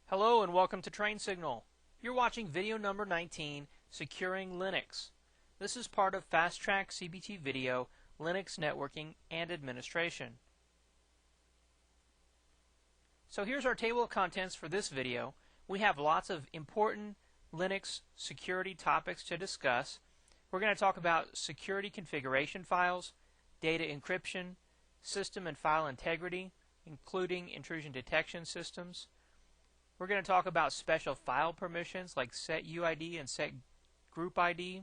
Hello and welcome to Train Signal. You're watching video number 19, Securing Linux. This is part of Fast Track CBT Video, Linux Networking and Administration. So here's our table of contents for this video. We have lots of important Linux security topics to discuss. We're going to talk about security configuration files, data encryption, system and file integrity, including intrusion detection systems. We're going to talk about special file permissions like set UID and set group ID.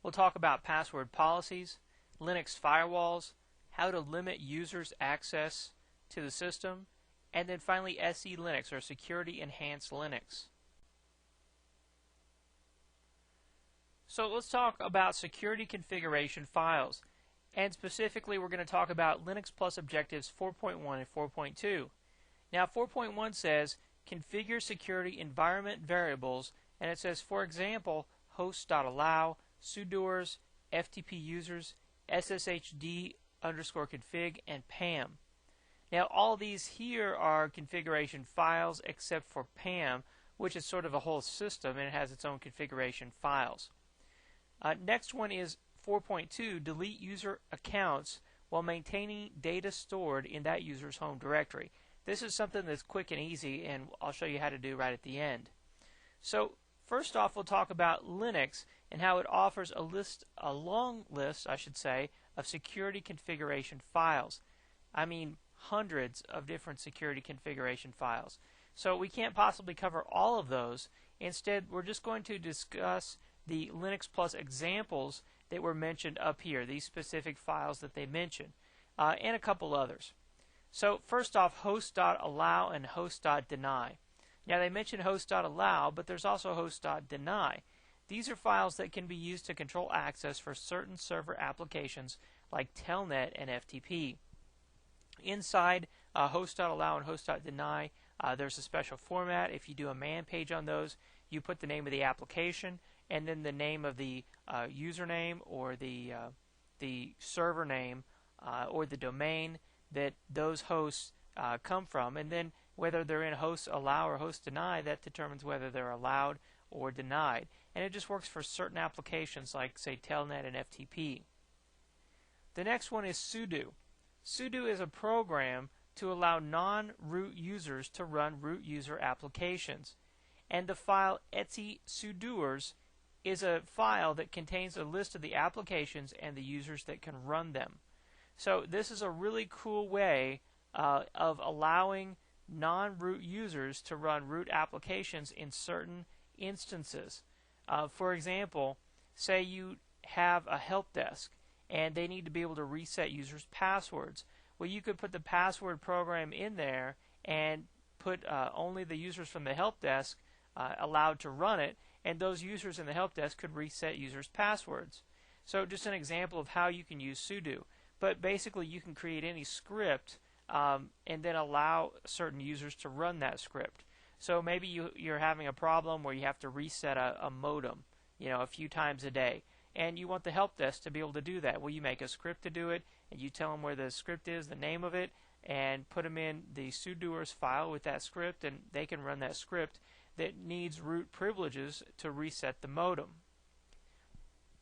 We'll talk about password policies, Linux firewalls, how to limit users' access to the system, and then finally SE Linux, or Security Enhanced Linux. So let's talk about security configuration files. And specifically, we're going to talk about Linux Plus Objectives 4.1 and 4.2. Now 4.1 says configure security environment variables, and it says, for example, host.allow, sudoers, FTP users, sshd_config, and PAM. Now all these here are configuration files except for PAM, which is sort of a whole system and it has its own configuration files. Next one is 4.2, delete user accounts while maintaining data stored in that user's home directory. This is something that's quick and easy, and I'll show you how to do right at the end. So first off, we'll talk about Linux and how it offers a long list, of security configuration files. I mean hundreds of different security configuration files. So we can't possibly cover all of those. Instead, we're just going to discuss the Linux Plus examples that were mentioned up here, these specific files that they mention, and a couple others. So first off, host.allow and host.deny. Now they mention host.allow, but there's also host.deny. These are files that can be used to control access for certain server applications like Telnet and FTP. Inside host.allow and host.deny, there's a special format. If you do a man page on those, you put the name of the application and then the name of the username or the server name or the domain that those hosts come from, and then whether they're in host allow or host deny, that determines whether they're allowed or denied. And it just works for certain applications like, say, Telnet and FTP. The next one is sudo. Sudo is a program to allow non-root users to run root user applications. And the file etc_sudoers is a file that contains a list of the applications and the users that can run them. So this is a really cool way of allowing non-root users to run root applications in certain instances. For example, say you have a help desk and they need to be able to reset users' passwords. Well, you could put the password program in there and put only the users from the help desk allowed to run it, and those users in the help desk could reset users' passwords. So just an example of how you can use sudo. But basically you can create any script and then allow certain users to run that script. So maybe you're having a problem where you have to reset a modem, a few times a day, and you want the help desk to be able to do that. Well, you make a script to do it, and you tell them where the script is, the name of it, and put them in the sudoers file with that script, and they can run that script that needs root privileges to reset the modem.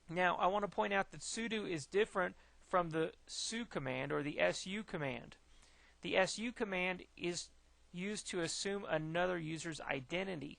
Now, I want to point out that sudo is different from the su command or the su command. The su command is used to assume another user's identity.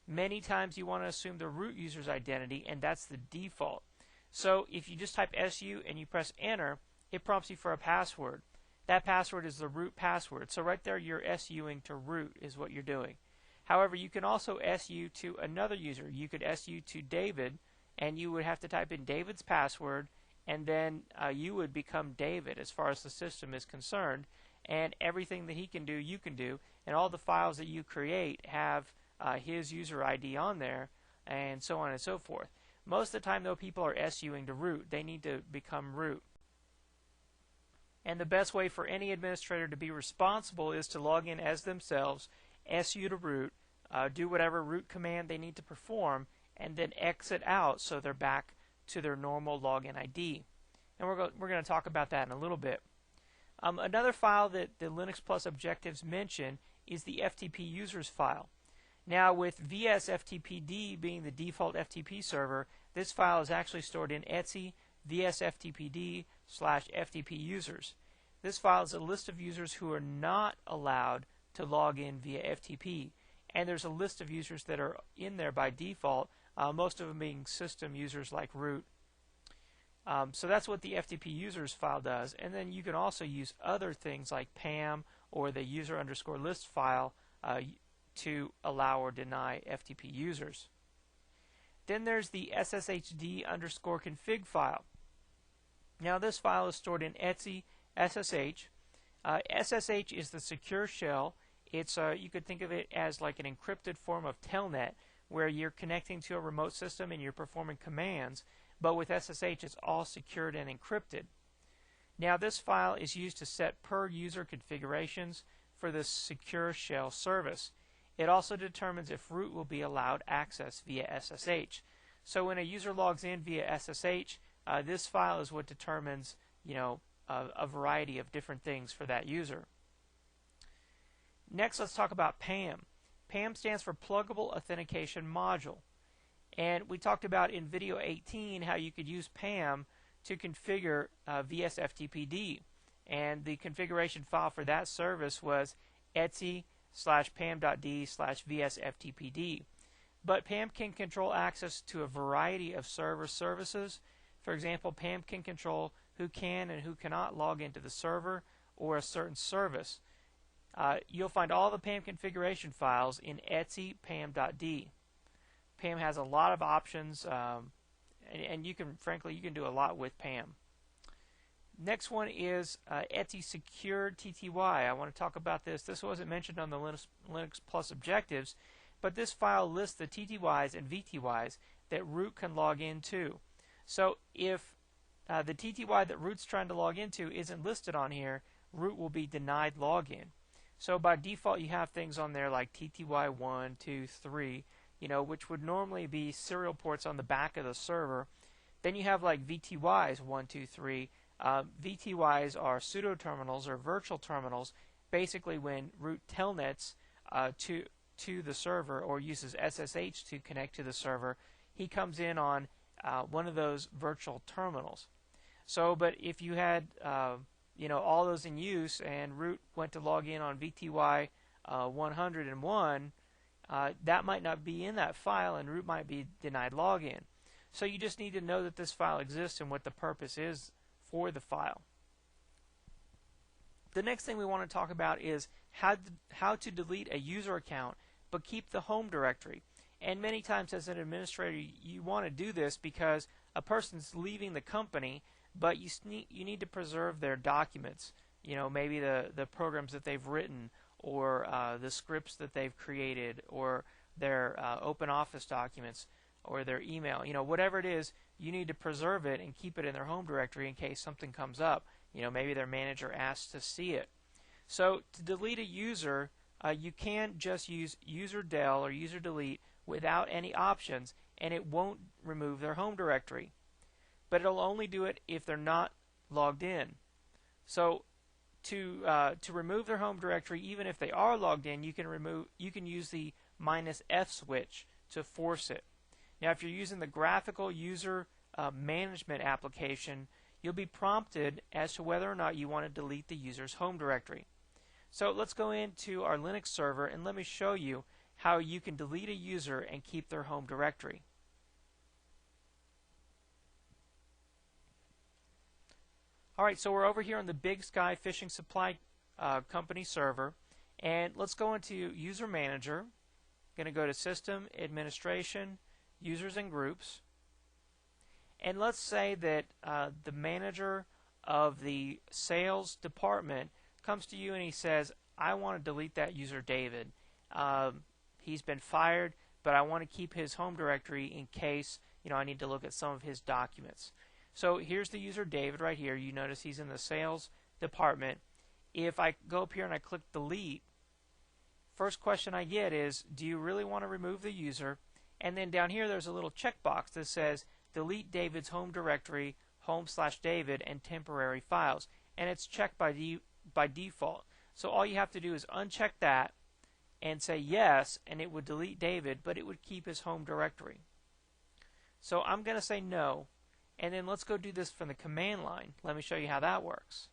Many times you want to assume the root user's identity, and that's the default. So if you just type su and you press enter, it prompts you for a password. That password is the root password. So right there you're suing to root is what you're doing. However, you can also su to another user. You could su to David, and you would have to type in David's password, and then you would become David as far as the system is concerned, and everything that he can do, you can do, and all the files that you create have his user ID on there, and so on and so forth. Most of the time, though, people are suing to root. They need to become root. And the best way for any administrator to be responsible is to log in as themselves, su to root, do whatever root command they need to perform, and then exit out so they're back to their normal login ID. And we're going to talk about that in a little bit. Another file that the Linux Plus Objectives mention is the FTP users file. Now, with vsftpd being the default FTP server, this file is actually stored in etc vsftpd/ftp users. This file is a list of users who are not allowed to log in via FTP, and there's a list of users that are in there by default, most of them being system users like root. So that's what the FTP users file does, and then you can also use other things like PAM or the user_list file to allow or deny FTP users. Then there's the sshd_config file. Now this file is stored in etc SSH. SSH is the secure shell. It's you could think of it as like an encrypted form of telnet where you're connecting to a remote system and you're performing commands, but with SSH it's all secured and encrypted. Now this file is used to set per user configurations for the secure shell service. It also determines if root will be allowed access via SSH. So when a user logs in via SSH, this file is what determines, a variety of different things for that user. Next, let's talk about PAM. PAM stands for Pluggable Authentication Module. And we talked about in video 18 how you could use PAM to configure vsftpd. And the configuration file for that service was etc/pam.d/vsftpd. But PAM can control access to a variety of server services. For example, PAM can control who can and who cannot log into the server or a certain service. You'll find all the PAM configuration files in etc/pam.d. PAM has a lot of options, and you can do a lot with PAM. Next one is etc Secure TTY. I want to talk about this. This wasn't mentioned on the Linux Plus objectives, but this file lists the TTYs and VTYs that root can log into. So if the TTY that root's trying to log into isn't listed on here, root will be denied login. So by default you have things on there like TTY 1, 2, 3, which would normally be serial ports on the back of the server. Then you have like VTYs 1, 2, 3. VTYs are pseudo terminals or virtual terminals. Basically, when root telnets to the server or uses SSH to connect to the server, he comes in on one of those virtual terminals. So, but if you had all those in use and root went to log in on VTY 101, that might not be in that file, and root might be denied login. So you just need to know that this file exists and what the purpose is for the file. The next thing we want to talk about is how to delete a user account but keep the home directory. And many times as an administrator you want to do this because a person's leaving the company, but you need to preserve their documents, maybe the programs that they've written or the scripts that they've created or their open office documents or their email, whatever it is, you need to preserve it and keep it in their home directory in case something comes up. Maybe their manager asks to see it. So to delete a user, you can just use userdel or userdelete without any options, and it won't remove their home directory. But it'll only do it if they're not logged in. So to remove their home directory, even if they are logged in, you can use the -F switch to force it. Now, if you're using the graphical user management application, you'll be prompted as to whether or not you want to delete the user's home directory. So let's go into our Linux server and let me show you how you can delete a user and keep their home directory. Alright, so we're over here on the Big Sky Fishing Supply Company server, and let's go into User Manager. I'm going to go to System, Administration, Users and Groups, and let's say that the manager of the sales department comes to you and he says, I want to delete that user David. He's been fired, but I want to keep his home directory in case I need to look at some of his documents. So here's the user David right here. You notice he's in the sales department. If I go up here and I click delete, first question I get is, do you really want to remove the user? And then down here there's a little checkbox that says delete David's home directory, home/David, and temporary files. And it's checked by default. So all you have to do is uncheck that, and say yes, and it would delete David, but it would keep his home directory. So I'm going to say no, and then let's go do this from the command line. Let me show you how that works.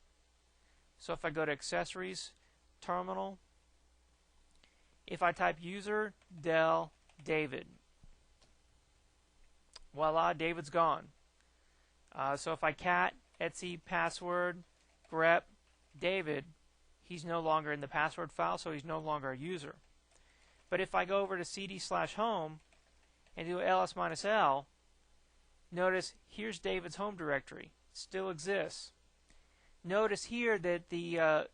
So if I go to Accessories, Terminal, if I type user del David, voila, David's gone. So if I cat etc password grep David, he's no longer in the password file, so he's no longer a user. But if I go over to cd/home and do ls-l, notice here's David's home directory. It still exists. Notice here that the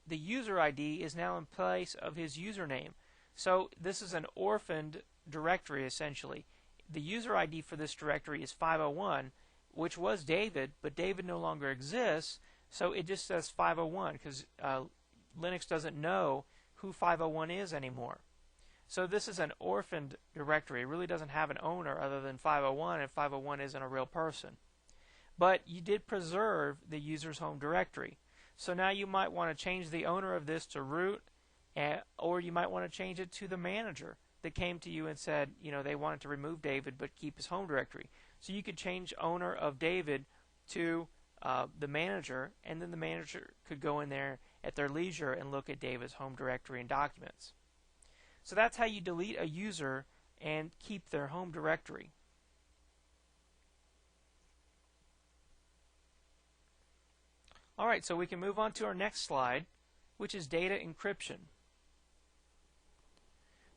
user ID is now in place of his username. So this is an orphaned directory essentially. The user ID for this directory is 501, which was David, but David no longer exists, so it just says 501 because Linux doesn't know who 501 is anymore. So this is an orphaned directory. It really doesn't have an owner other than 501, and 501 isn't a real person. But you did preserve the user's home directory. So now you might want to change the owner of this to root, or you might want to change it to the manager that came to you and said, you know, they wanted to remove David but keep his home directory. So you could change owner of David to the manager, and then the manager could go in there at their leisure and look at David's home directory and documents. So that's how you delete a user and keep their home directory. Alright, so we can move on to our next slide, which is data encryption.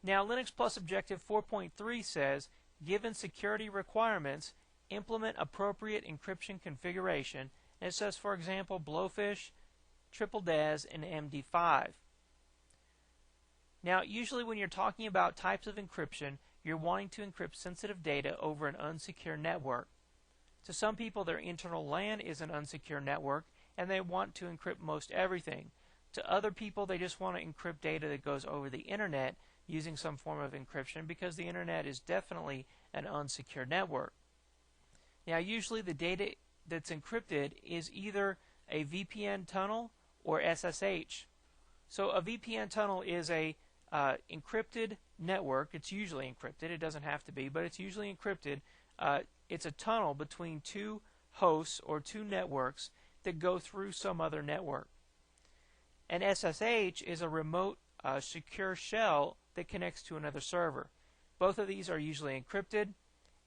Now Linux Plus Objective 4.3 says, given security requirements, implement appropriate encryption configuration, and it says, for example, Blowfish, Triple DES, and MD5. Now, usually when you're talking about types of encryption, you're wanting to encrypt sensitive data over an unsecure network. To some people, their internal LAN is an unsecure network, and they want to encrypt most everything. To other people, they just want to encrypt data that goes over the internet using some form of encryption, because the internet is definitely an unsecure network. Now, usually the data that's encrypted is either a VPN tunnel or SSH. So a VPN tunnel is a encrypted network. It's usually encrypted. It doesn't have to be, but it's usually encrypted. It's a tunnel between two hosts or two networks that go through some other network. An SSH is a remote secure shell that connects to another server. Both of these are usually encrypted,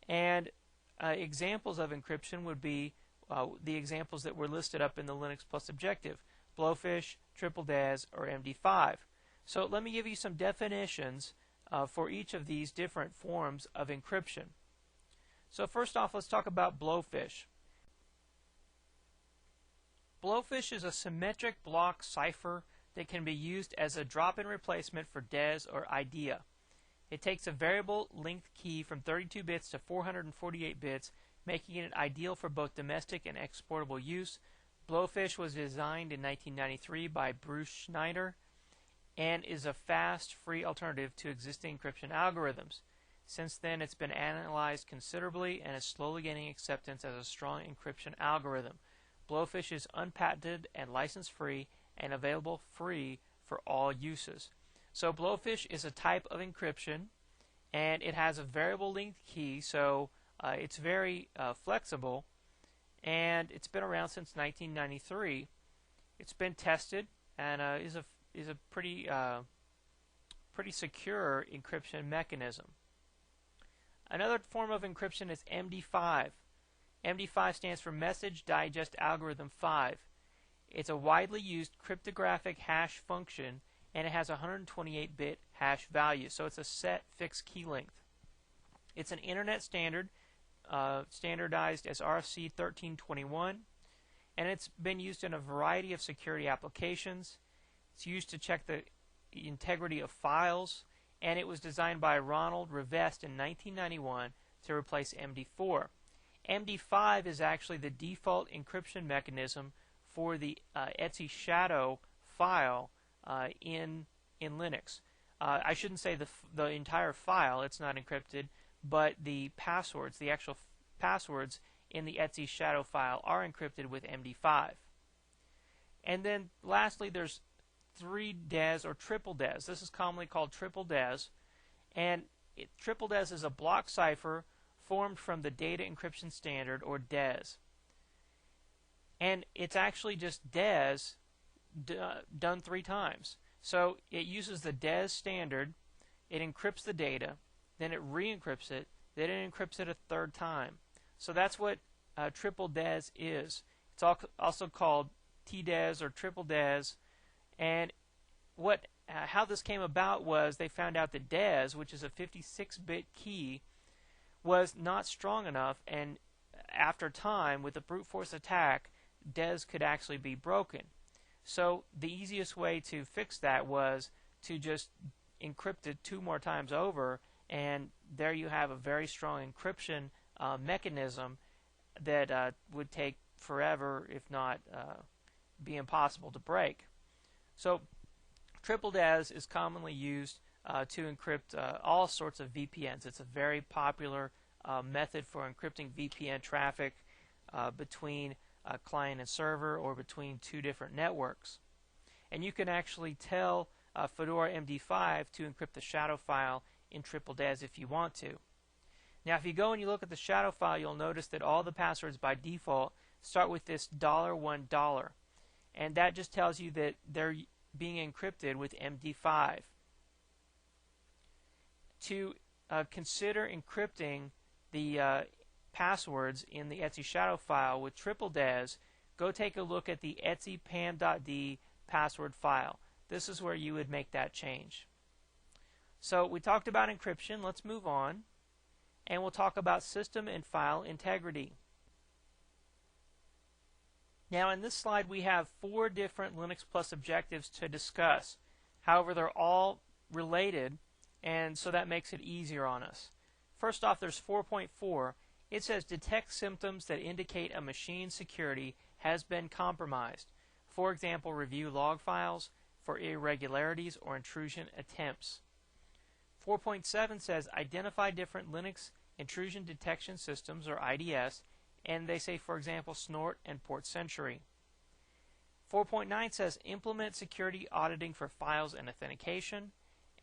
and examples of encryption would be the examples that were listed up in the Linux Plus Objective: Blowfish, Triple DES, or MD5. So let me give you some definitions for each of these different forms of encryption. So first off, let's talk about Blowfish. Blowfish is a symmetric block cipher that can be used as a drop-in replacement for DES or IDEA. It takes a variable length key from 32 bits to 448 bits, making it ideal for both domestic and exportable use. Blowfish was designed in 1993 by Bruce Schneider and is a fast, free alternative to existing encryption algorithms. Since then, it's been analyzed considerably and is slowly gaining acceptance as a strong encryption algorithm. Blowfish is unpatented and license-free and available free for all uses. So Blowfish is a type of encryption, and it has a variable length key, so it's very flexible, and it's been around since 1993. It's been tested and is a pretty secure encryption mechanism. Another form of encryption is MD5. MD5 stands for Message Digest Algorithm 5. It's a widely used cryptographic hash function, and it has a 128-bit hash value, so it's a set fixed key length. It's an internet standard, standardized as RFC 1321, and it's been used in a variety of security applications. It's used to check the integrity of files, and it was designed by Ronald Rivest in 1991 to replace MD4. MD5 is actually the default encryption mechanism for the etc shadow file in Linux. I shouldn't say the entire file, it's not encrypted, but the passwords, the actual passwords in the etc shadow file are encrypted with MD5. And then lastly, there's 3 DES or triple DES. This is commonly called triple DES, and triple DES is a block cipher formed from the Data Encryption Standard, or DES. And it's actually just DES done 3 times. So it uses the DES standard, it encrypts the data, then it re-encrypts it, then it encrypts it a 3rd time. So that's what triple DES is. It's also called TDES or triple DES. And how this came about was they found out that DES, which is a 56-bit key, was not strong enough, and after time, with a brute force attack, DES could actually be broken. So the easiest way to fix that was to just encrypt it 2 more times over, and there you have a very strong encryption mechanism that would take forever, if not be impossible to break. So triple DES is commonly used to encrypt all sorts of VPNs. It's a very popular method for encrypting VPN traffic between client and server, or between 2 different networks. And you can actually tell Fedora MD5 to encrypt the shadow file in triple DES if you want to. Now if you go and you look at the shadow file, you'll notice that all the passwords by default start with this $1, and that just tells you that they're being encrypted with MD5. To consider encrypting the passwords in the etc shadow file with triple DES, go take a look at the etc pam.d password file. This is where you would make that change. So we talked about encryption. Let's move on, and we'll talk about system and file integrity. Now in this slide we have 4 different Linux Plus objectives to discuss. However, they're all related, and so that makes it easier on us. First off, there's 4.4. It says detect symptoms that indicate a machine's security has been compromised. For example, review log files for irregularities or intrusion attempts. 4.7 says identify different Linux intrusion detection systems, or IDS, and they say, for example, Snort and Port Century. 4.9 says implement security auditing for files and authentication.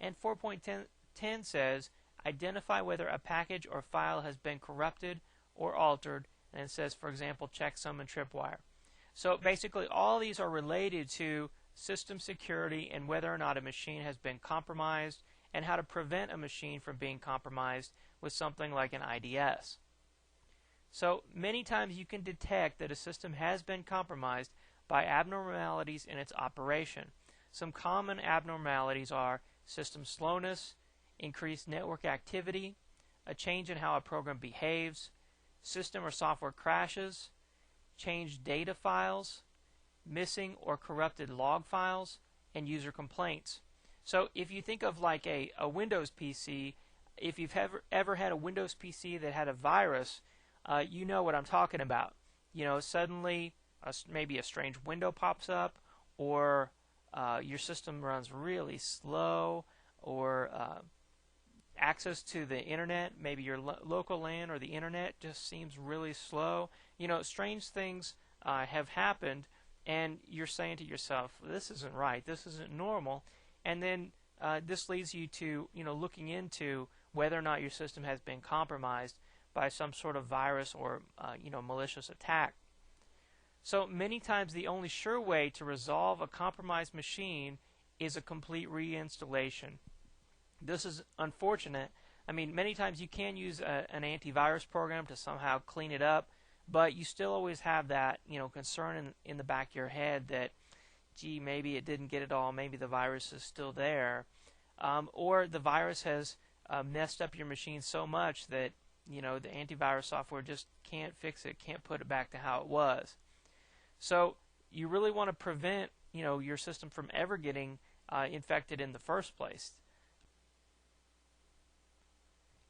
And 4.10 says identify whether a package or file has been corrupted or altered, and it says, for example, checksum and tripwire. So basically all these are related to system security and whether or not a machine has been compromised, and how to prevent a machine from being compromised with something like an IDS. So many times you can detect that a system has been compromised by abnormalities in its operation. Some common abnormalities are system slowness, increased network activity, a change in how a program behaves, system or software crashes, changed data files, missing or corrupted log files, and user complaints. So if you think of like a Windows PC, if you've ever had a Windows PC that had a virus, you know what I'm talking about. You know, suddenly maybe a strange window pops up, or your system runs really slow, or access to the internet, maybe your local LAN or the internet just seems really slow. You know, strange things have happened, and you're saying to yourself, this isn't right, this isn't normal. And then this leads you to, looking into whether or not your system has been compromised by some sort of virus or, malicious attack. So many times the only sure way to resolve a compromised machine is a complete reinstallation. This is unfortunate. I mean, many times you can use an antivirus program to somehow clean it up, but you still always have that, concern in the back of your head that, gee, maybe it didn't get it all, maybe the virus is still there, or the virus has messed up your machine so much that, the antivirus software just can't fix it, can't put it back to how it was. So you really want to prevent, your system from ever getting infected in the first place.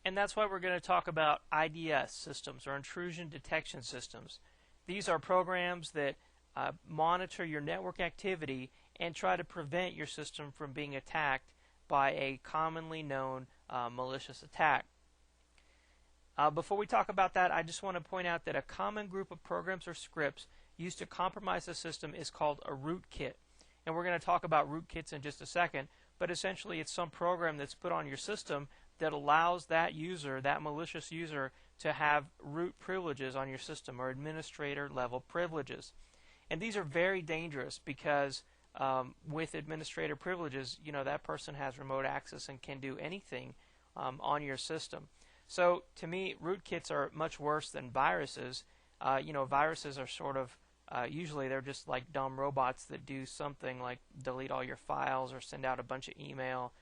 And that's why we're going to talk about IDS systems, or intrusion detection systems. These are programs that monitor your network activity and try to prevent your system from being attacked by a commonly known malicious attack. Before we talk about that, I just want to point out that a common group of programs or scripts used to compromise the system is called a rootkit. and we're going to talk about rootkits in just a second, but essentially it's some program that's put on your system that allows that user, that malicious user, to have root privileges on your system, or administrator level privileges. And these are very dangerous because with administrator privileges, that person has remote access and can do anything on your system. So to me, rootkits are much worse than viruses. Viruses are sort of usually they're just like dumb robots that do something like delete all your files or send out a bunch of email.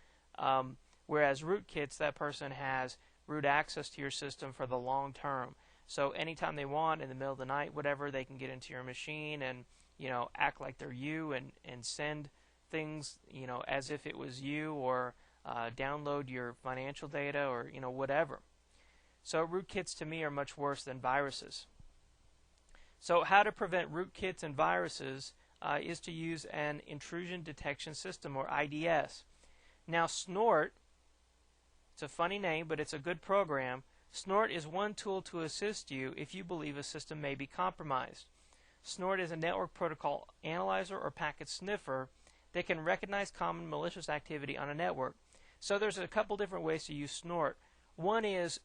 Whereas rootkits, that person has root access to your system for the long term. So anytime they want, in the middle of the night, whatever, they can get into your machine and act like they're you and send things as if it was you, or download your financial data, or whatever. So rootkits to me are much worse than viruses. So how to prevent rootkits and viruses is to use an intrusion detection system, or IDS. Now Snort, it's a funny name, but it's a good program. Snort is one tool to assist you if you believe a system may be compromised. Snort is a network protocol analyzer or packet sniffer that can recognize common malicious activity on a network. So there's a couple different ways to use Snort. One is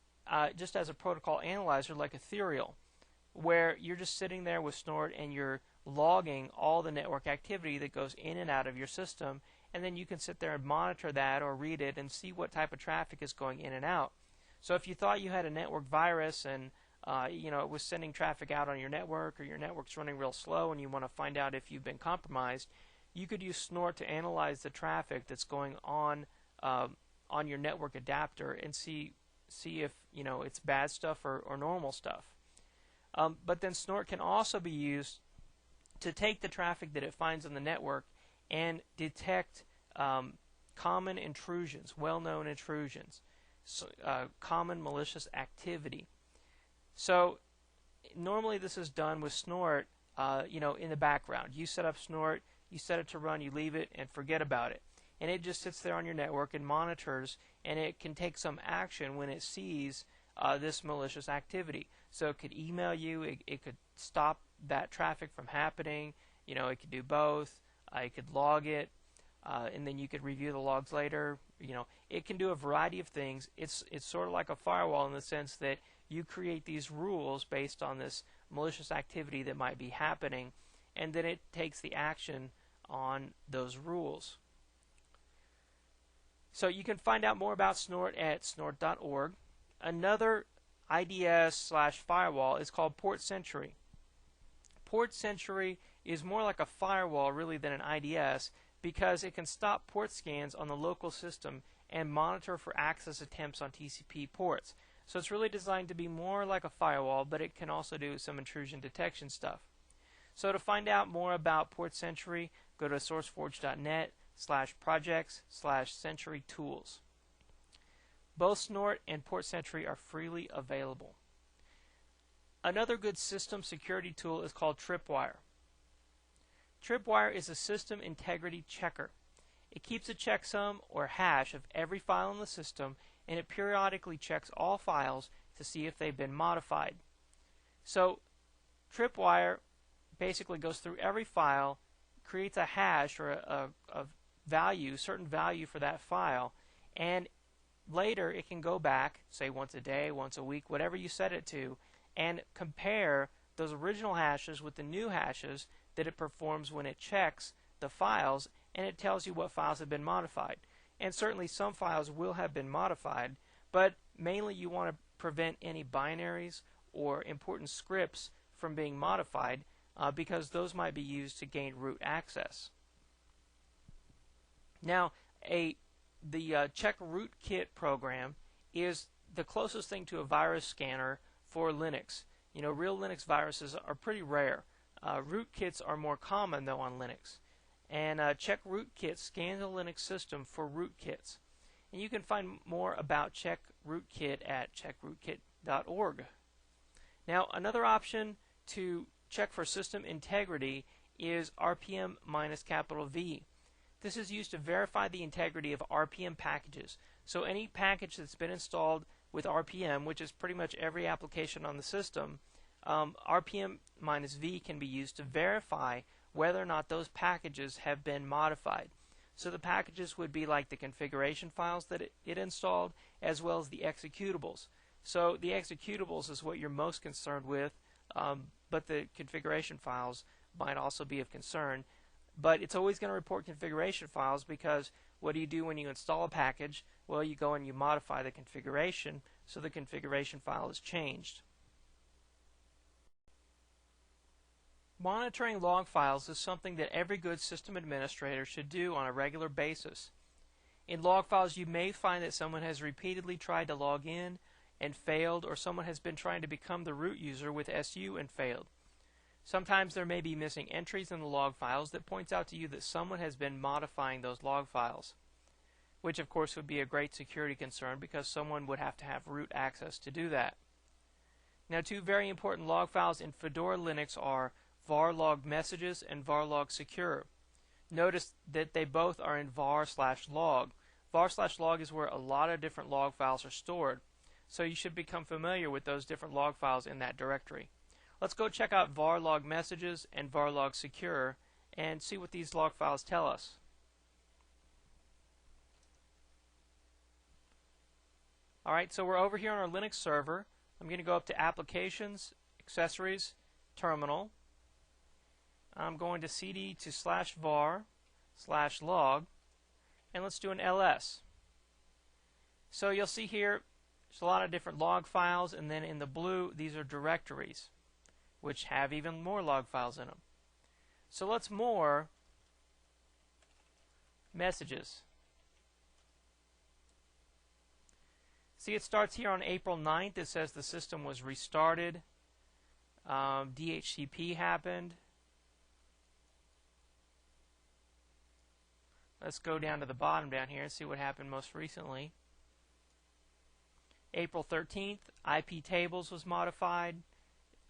just as a protocol analyzer like Ethereal, where you're just sitting there with Snort and you're logging all the network activity that goes in and out of your system, and then you can sit there and monitor that or read it and see what type of traffic is going in and out. So if you thought you had a network virus and it was sending traffic out on your network, or your network's running real slow and you want to find out if you've been compromised, you could use Snort to analyze the traffic that's going on your network adapter and see if it's bad stuff or normal stuff. But then Snort can also be used to take the traffic that it finds on the network and detect common intrusions, well-known intrusions, common malicious activity. So normally this is done with Snort, in the background. You set up Snort, you set it to run, you leave it, and forget about it. And it just sits there on your network and monitors, and it can take some action when it sees this malicious activity. So it could email you, it could stop that traffic from happening, it could do both, it could log it, and then you could review the logs later. It can do a variety of things. It's sort of like a firewall in the sense that you create these rules based on this malicious activity that might be happening, and then it takes the action on those rules. So you can find out more about Snort at snort.org. Another IDS/firewall is called PortSentry. PortSentry is more like a firewall really than an IDS, because it can stop port scans on the local system and monitor for access attempts on TCP ports. So it's really designed to be more like a firewall, but it can also do some intrusion detection stuff. So to find out more about PortSentry, go to sourceforge.net/projects/sentry-tools. Both Snort and PortSentry are freely available. Another good system security tool is called Tripwire. Tripwire is a system integrity checker. It keeps a checksum or hash of every file in the system, and it periodically checks all files to see if they've been modified. So Tripwire basically goes through every file, creates a hash or a value, certain value for that file, and later it can go back, say once a day, once a week, whatever you set it to, and compare those original hashes with the new hashes that it performs when it checks the files, and it tells you what files have been modified. And certainly some files will have been modified, but mainly you want to prevent any binaries or important scripts from being modified, because those might be used to gain root access. Now, the Check Rootkit program is the closest thing to a virus scanner for Linux. Real Linux viruses are pretty rare. Rootkits are more common though on Linux. And Check Rootkit scans a Linux system for rootkits. And you can find more about Check Rootkit at checkrootkit.org. Now, another option to check for system integrity is RPM-V. This is used to verify the integrity of RPM packages. So any package that's been installed with RPM, which is pretty much every application on the system, RPM-V can be used to verify whether or not those packages have been modified. So the packages would be like the configuration files that it installed, as well as the executables. So the executables is what you're most concerned with, but the configuration files might also be of concern. But it's always going to report configuration files, because what do you do when you install a package? Well, you go and you modify the configuration so the configuration file is changed. Monitoring log files is something that every good system administrator should do on a regular basis. In log files, you may find that someone has repeatedly tried to log in and failed, or someone has been trying to become the root user with SU and failed. Sometimes there may be missing entries in the log files that points out to you that someone has been modifying those log files, which of course would be a great security concern, because someone would have to have root access to do that. Now, two very important log files in Fedora Linux are var-log messages and var-log secure. Notice that they both are in var/log. var/log is where a lot of different log files are stored, so you should become familiar with those different log files in that directory. Let's go check out var-log messages and var-log secure and see what these log files tell us. Alright, so we're over here on our Linux server. I'm going to go up to Applications, Accessories, Terminal. I'm going to cd to /var/log, and let's do an ls. So you'll see here there's a lot of different log files, and then in the blue these are directories, which have even more log files in them. So let's more messages. See, it starts here on April 9th. It says the system was restarted. DHCP happened. Let's go down to the bottom down here and see what happened most recently. April 13th, IP tables was modified.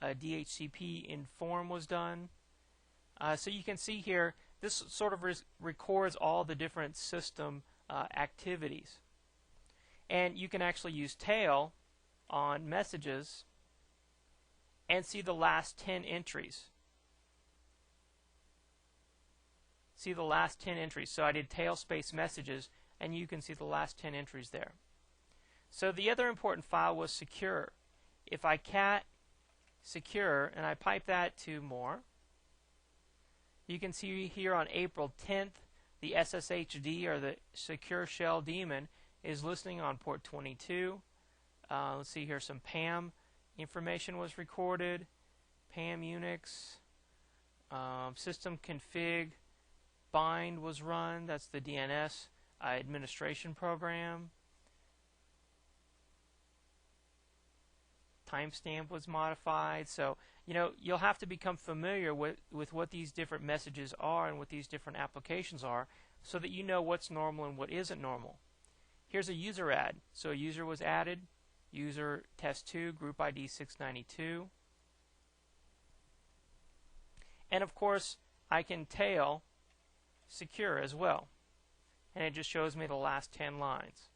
DHCP inform was done. So you can see here, this sort of records all the different system activities. And you can actually use tail on messages and see the last 10 entries. See the last 10 entries. So I did tail space messages, and you can see the last 10 entries there. So the other important file was secure. If I cat secure and I pipe that to more, you can see here on April 10th the SSHD, or the secure shell daemon, is listening on port 22. Let's see here, some PAM information was recorded. PAM Unix, system config bind was run. That's the DNS administration program. Timestamp was modified. So, you'll have to become familiar with what these different messages are and what these different applications are, so that you know what's normal and what isn't normal. Here's a user add. So a user was added. User test2, group ID 692. And of course, I can tail secure as well. And it just shows me the last 10 lines.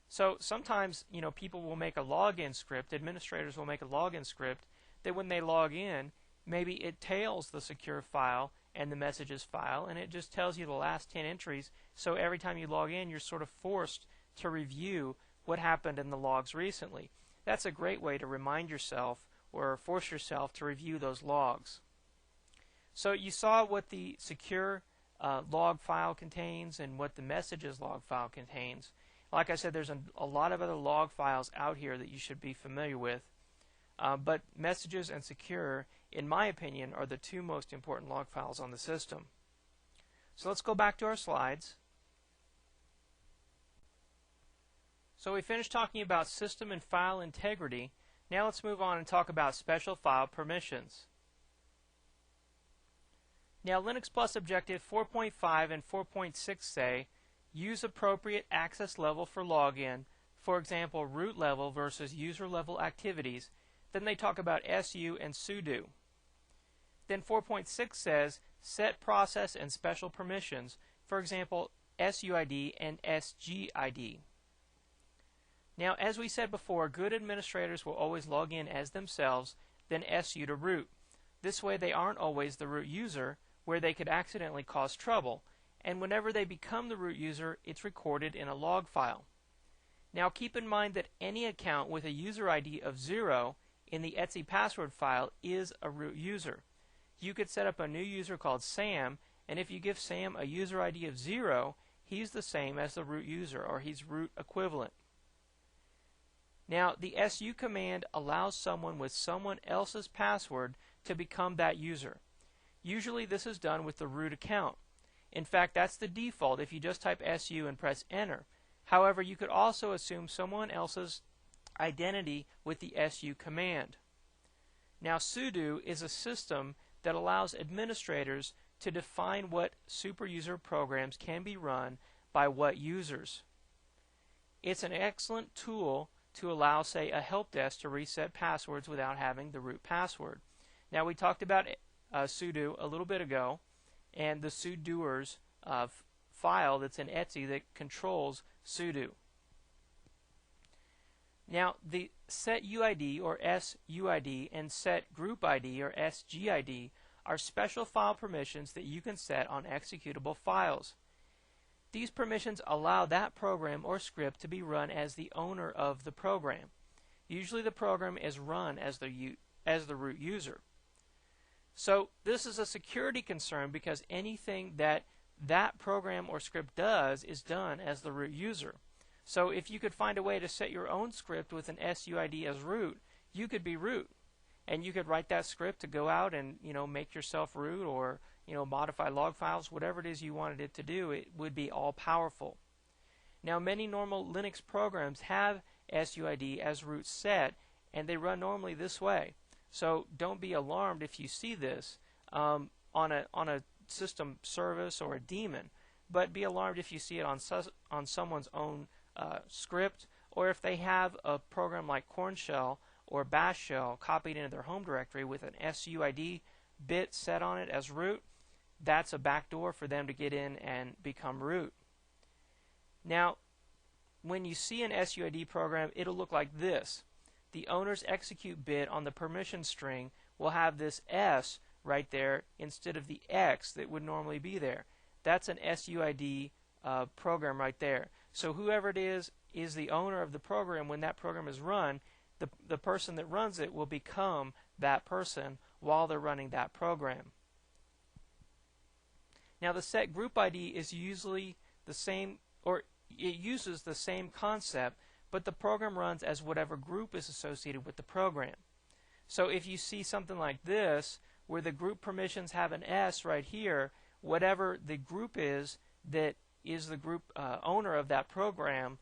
So sometimes, people will make a login script, administrators will make a login script, that when they log in, maybe it tails the secure file and the messages file, and it just tells you the last 10 entries. So every time you log in, you're sort of forced to review what happened in the logs recently. That's a great way to remind yourself or force yourself to review those logs. So you saw what the secure log file contains and what the messages log file contains. Like I said, there's a lot of other log files out here that you should be familiar with. But messages and secure, in my opinion, are the two most important log files on the system. So let's go back to our slides. So we finished talking about system and file integrity. Now let's move on and talk about special file permissions. Now Linux Plus Objective 4.5 and 4.6 say, use appropriate access level for login, for example root level versus user level activities. Then they talk about SU and sudo. Then 4.6 says, set process and special permissions, for example SUID and SGID. Now, as we said before, good administrators will always log in as themselves, then SU to root. This way they aren't always the root user, where they could accidentally cause trouble, and whenever they become the root user, it's recorded in a log file. Now keep in mind that any account with a user ID of 0 in the etc password file is a root user. You could set up a new user called Sam, and if you give Sam a user ID of 0, he's the same as the root user, or he's root equivalent. Now the su command allows someone with someone else's password to become that user. Usually this is done with the root account. In fact, that's the default if you just type su and press enter. However, you could also assume someone else's identity with the su command. Now sudo is a system that allows administrators to define what superuser programs can be run by what users. It's an excellent tool to allow, say, a help desk to reset passwords without having the root password. Now we talked about sudo a little bit ago, and the sudoers file that's in etc that controls sudo. Now the set UID or SUID and set group ID or SGID are special file permissions that you can set on executable files. These permissions allow that program or script to be run as the owner of the program. Usually the program is run as the root user. So this is a security concern because anything that program or script does is done as the root user. So if you could find a way to set your own script with an SUID as root, you could be root. And you could write that script to go out and make yourself root, or modify log files, whatever it is you wanted it to do. It would be all powerful. Now many normal Linux programs have SUID as root set, and they run normally this way. So don't be alarmed if you see this on a system service or a daemon, but be alarmed if you see it on someone's own script, or if they have a program like Korn Shell or Bash Shell copied into their home directory with an SUID bit set on it as root. That's a backdoor for them to get in and become root. Now when you see an SUID program, it'll look like this. The owner's execute bit on the permission string will have this S right there instead of the X that would normally be there. That's an SUID program right there. So whoever it is the owner of the program. When that program is run, the person that runs it will become that person while they're running that program. Now the set group ID is usually the same, or it uses the same concept, but the program runs as whatever group is associated with the program. So if you see something like this, where the group permissions have an S right here, whatever the group is that is the group owner of that program,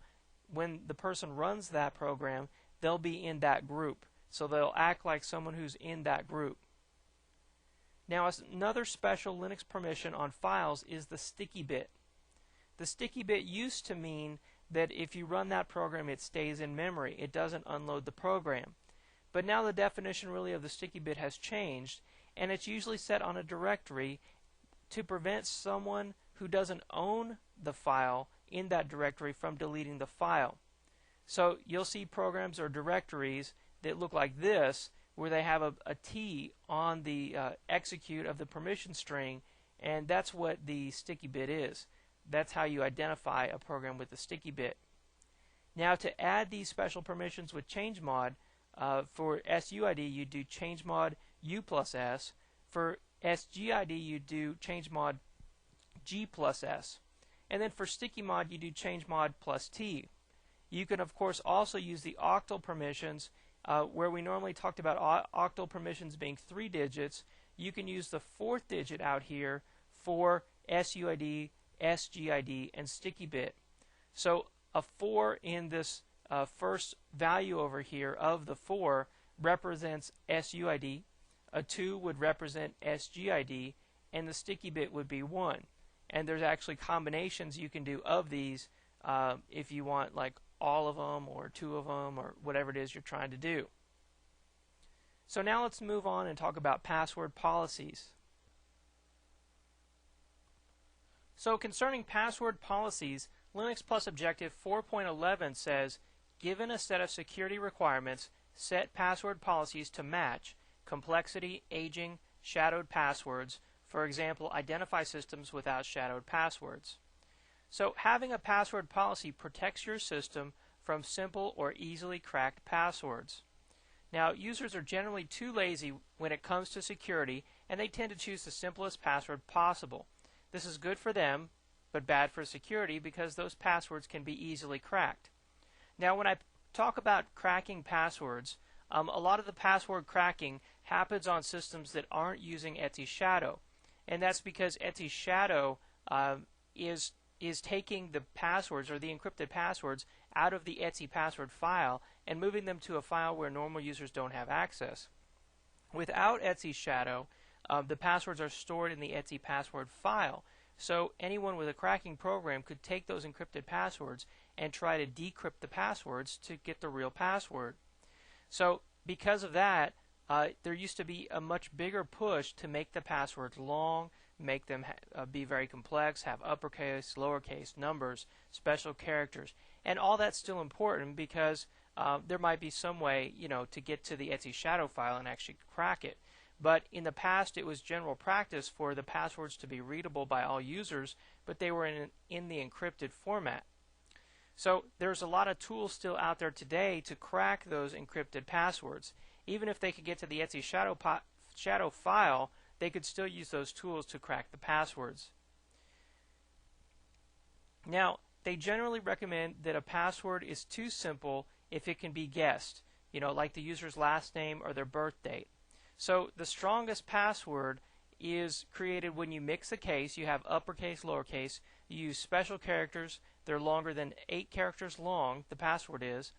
when the person runs that program, they'll be in that group. So they'll act like someone who's in that group. Now another special Linux permission on files is the sticky bit. The sticky bit used to mean that if you run that program, it stays in memory. It doesn't unload the program. But now the definition really of the sticky bit has changed, and it's usually set on a directory to prevent someone who doesn't own the file in that directory from deleting the file. So you'll see programs or directories that look like this, where they have a T on the execute of the permission string, and that's what the sticky bit is. That's how you identify a program with the sticky bit. Now to add these special permissions with chmod, for SUID you do chmod u+s. For SGID you do chmod g+s. And then for sticky mod you do chmod +t. You can of course also use the octal permissions, where we normally talked about octal permissions being 3 digits. You can use the 4th digit out here for SUID, SGID, and sticky bit. So a 4 in this first value over here of the 4 represents SUID, a 2 would represent SGID, and the sticky bit would be 1. And there's actually combinations you can do of these if you want, like all of them or 2 of them or whatever it is you're trying to do. So now let's move on and talk about password policies. So concerning password policies, Linux Plus Objective 4.11 says, given a set of security requirements, set password policies to match complexity, aging, shadowed passwords. For example, identify systems without shadowed passwords. So having a password policy protects your system from simple or easily cracked passwords. Now, users are generally too lazy when it comes to security, and they tend to choose the simplest password possible. This is good for them, but bad for security because those passwords can be easily cracked. Now, when I talk about cracking passwords, a lot of the password cracking happens on systems that aren't using Etsy Shadow, and that's because Etsy Shadow is taking the passwords or the encrypted passwords out of the Etsy password file and moving them to a file where normal users don't have access. Without Etsy Shadow, the passwords are stored in the Etsy password file, so anyone with a cracking program could take those encrypted passwords and try to decrypt the passwords to get the real password. So because of that, there used to be a much bigger push to make the passwords long, make them be very complex, have uppercase, lowercase, numbers, special characters, and all that's still important because there might be some way, to get to the Etsy Shadow file and actually crack it. But in the past, it was general practice for the passwords to be readable by all users, but they were in the encrypted format. So there's a lot of tools still out there today to crack those encrypted passwords. Even if they could get to the Etsy Shadow file, they could still use those tools to crack the passwords. Now, they generally recommend that a password is too simple if it can be guessed, like the user's last name or their birth date. So the strongest password is created when you mix the case. You have uppercase, lowercase, you use special characters, they're longer than 8 characters long, the password is,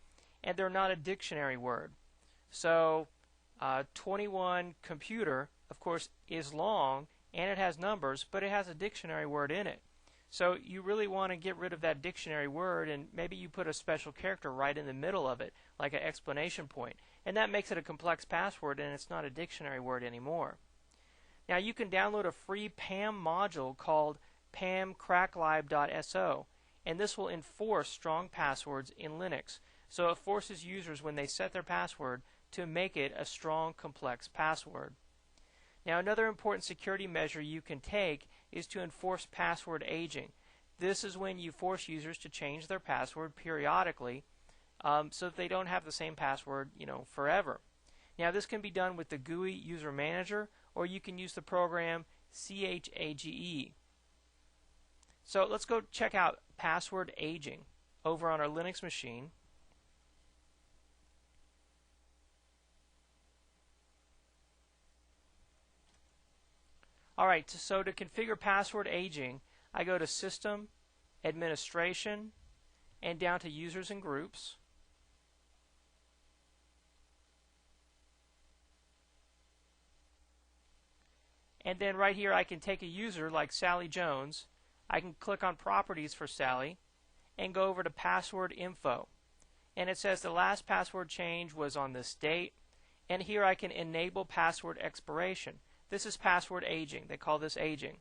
and they're not a dictionary word. So 21 computer, of course, is long and it has numbers, but it has a dictionary word in it. So you really want to get rid of that dictionary word, and maybe you put a special character right in the middle of it, like an exclamation point. And that makes it a complex password, and it's not a dictionary word anymore. Now you can download a free PAM module called pamcracklib.so, and this will enforce strong passwords in Linux. So it forces users, when they set their password, to make it a strong, complex password. Now, another important security measure you can take is to enforce password aging. This is when you force users to change their password periodically so that they don't have the same password, forever. Now, this can be done with the GUI User Manager, or you can use the program CHAGE. So let's go check out password aging over on our Linux machine. Alright, so to configure password aging, I go to System, Administration, and down to Users and Groups. And then right here I can take a user like Sally Jones. I can click on Properties for Sally and go over to Password Info. And it says the last password change was on this date. And here I can enable password expiration. This is password aging. They call this aging.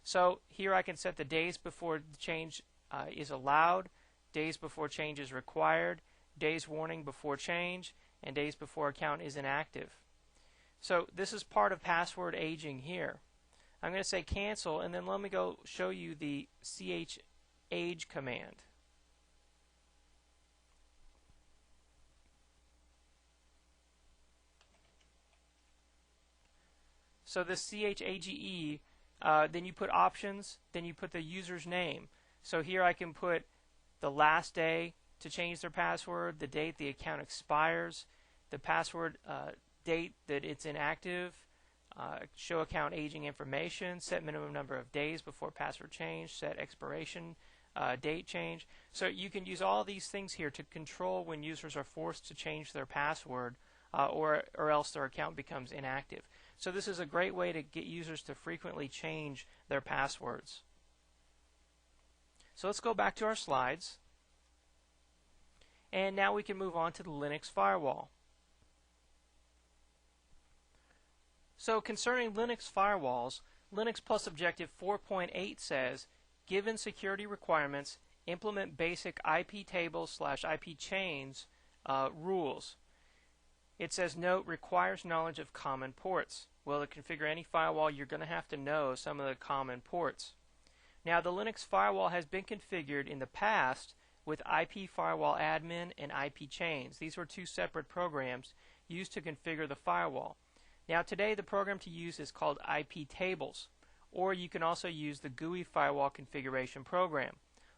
So here I can set the days before the change is allowed, days before change is required, days warning before change, and days before account is inactive. So this is part of password aging here. I'm going to say cancel, and then let me go show you the CHAGE command. So the CHAGE, then you put options, then you put the user's name. So here I can put the last day to change their password, the date the account expires, the password date that it's inactive, show account aging information, set minimum number of days before password change, set expiration date change. So you can use all these things here to control when users are forced to change their password or else their account becomes inactive. So this is a great way to get users to frequently change their passwords. So let's go back to our slides. And now we can move on to the Linux firewall. So concerning Linux firewalls, Linux Plus Objective 4.8 says, given security requirements, implement basic IP tables/IP chains rules. It says note requires knowledge of common ports. Well, to configure any firewall, you're going to have to know some of the common ports. Now, the Linux firewall has been configured in the past with IP Firewall Admin and IP Chains. These were two separate programs used to configure the firewall. Now, today the program to use is called IP Tables, or you can also use the GUI Firewall Configuration Program.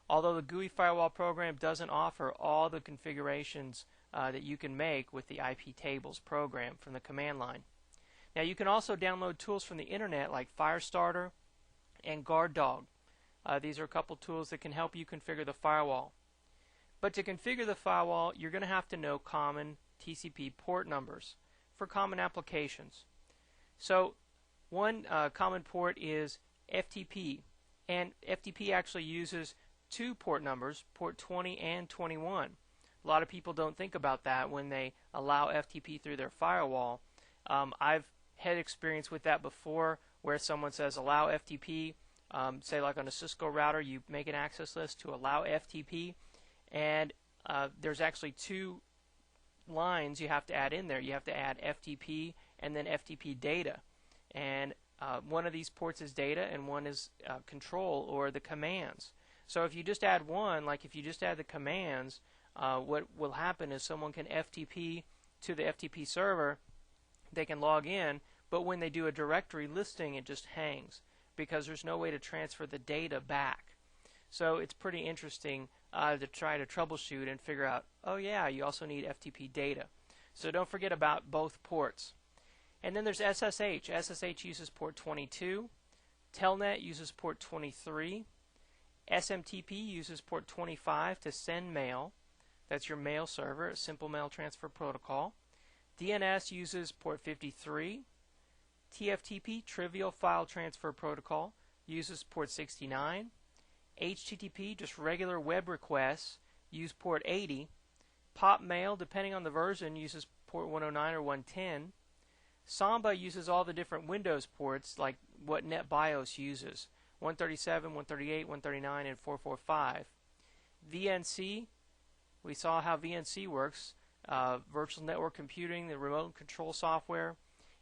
Although the GUI Firewall program doesn't offer all the configurations that you can make with the IP Tables program from the command line. Now, you can also download tools from the internet like Firestarter and GuardDog. These are a couple tools that can help you configure the firewall. But to configure the firewall, you're going to have to know common TCP port numbers for common applications. So one common port is FTP, and FTP actually uses two port numbers, port 20 and 21. A lot of people don't think about that when they allow FTP through their firewall. I've had experience with that before where someone says allow FTP, say like on a Cisco router you make an access list to allow FTP, and there's actually two lines you have to add in there. You have to add FTP and then FTP data, and one of these ports is data and one is control or the commands. So if you just add one, like if you just add the commands, what will happen is someone can FTP to the FTP server, they can log in, but when they do a directory listing it just hangs because there's no way to transfer the data back. So it's pretty interesting to try to troubleshoot and figure out, oh yeah, you also need FTP data. So don't forget about both ports. And then there's SSH. SSH uses port 22. Telnet uses port 23. SMTP uses port 25 to send mail. That's your mail server, a simple mail transfer protocol. DNS uses port 53. TFTP, Trivial File Transfer Protocol, uses port 69. HTTP, just regular web requests, use port 80. PopMail, depending on the version, uses port 109 or 110. Samba uses all the different Windows ports like what NetBIOS uses, 137, 138, 139, and 445. VNC, we saw how VNC works, virtual network computing, the remote control software.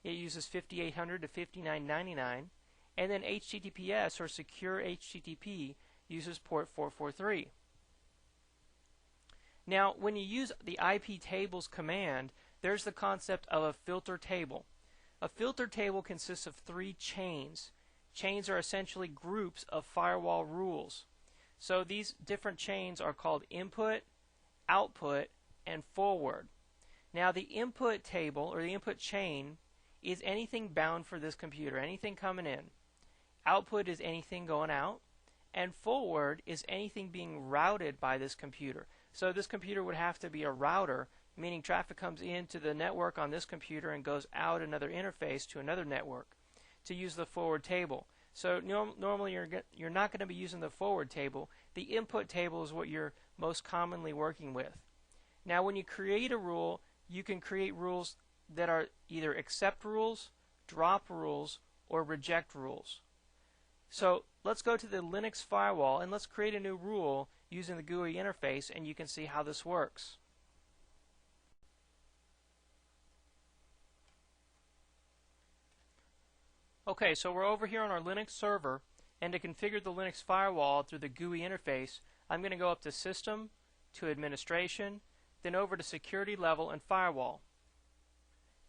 It uses 5800 to 5999. And then HTTPS, or Secure HTTP, uses port 443. Now, when you use the IP tables command, there's the concept of a filter table. A filter table consists of three chains. Chains are essentially groups of firewall rules. So these different chains are called input, output, and forward. Now the input table, or the input chain, is anything bound for this computer, anything coming in. Output is anything going out, and forward is anything being routed by this computer. So this computer would have to be a router, meaning traffic comes into the network on this computer and goes out another interface to another network to use the forward table. So normally you're not going to be using the forward table. The input table is what you're most commonly working with. Now when you create a rule, you can create rules that are either accept rules, drop rules, or reject rules. So let's go to the Linux firewall and let's create a new rule using the GUI interface, and you can see how this works. Okay, so we're over here on our Linux server, and to configure the Linux firewall through the GUI interface, I'm going to go up to System, to Administration, then over to Security Level and Firewall.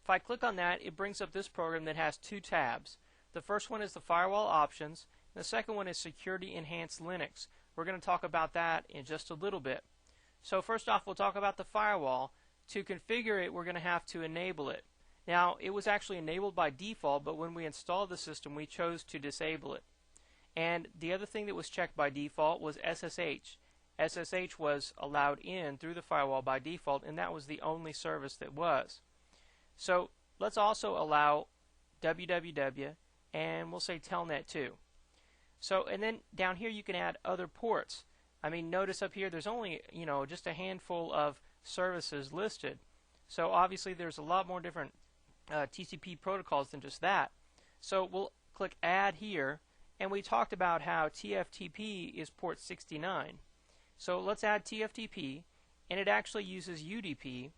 If I click on that, it brings up this program that has two tabs. The first one is the Firewall Options, and the second one is Security Enhanced Linux. We're going to talk about that in just a little bit. So first off, we'll talk about the firewall. To configure it, we're going to have to enable it. Now, it was actually enabled by default, but when we installed the system, we chose to disable it. And the other thing that was checked by default was SSH. SSH was allowed in through the firewall by default, and that was the only service that was. So let's also allow www, and we'll say telnet too. So, and then down here you can add other ports. I mean, notice up here there's only, just a handful of services listed. So obviously there's a lot more different TCP protocols than just that. So we'll click Add here, and we talked about how TFTP is port 69. So let's add TFTP, and it actually uses UDP,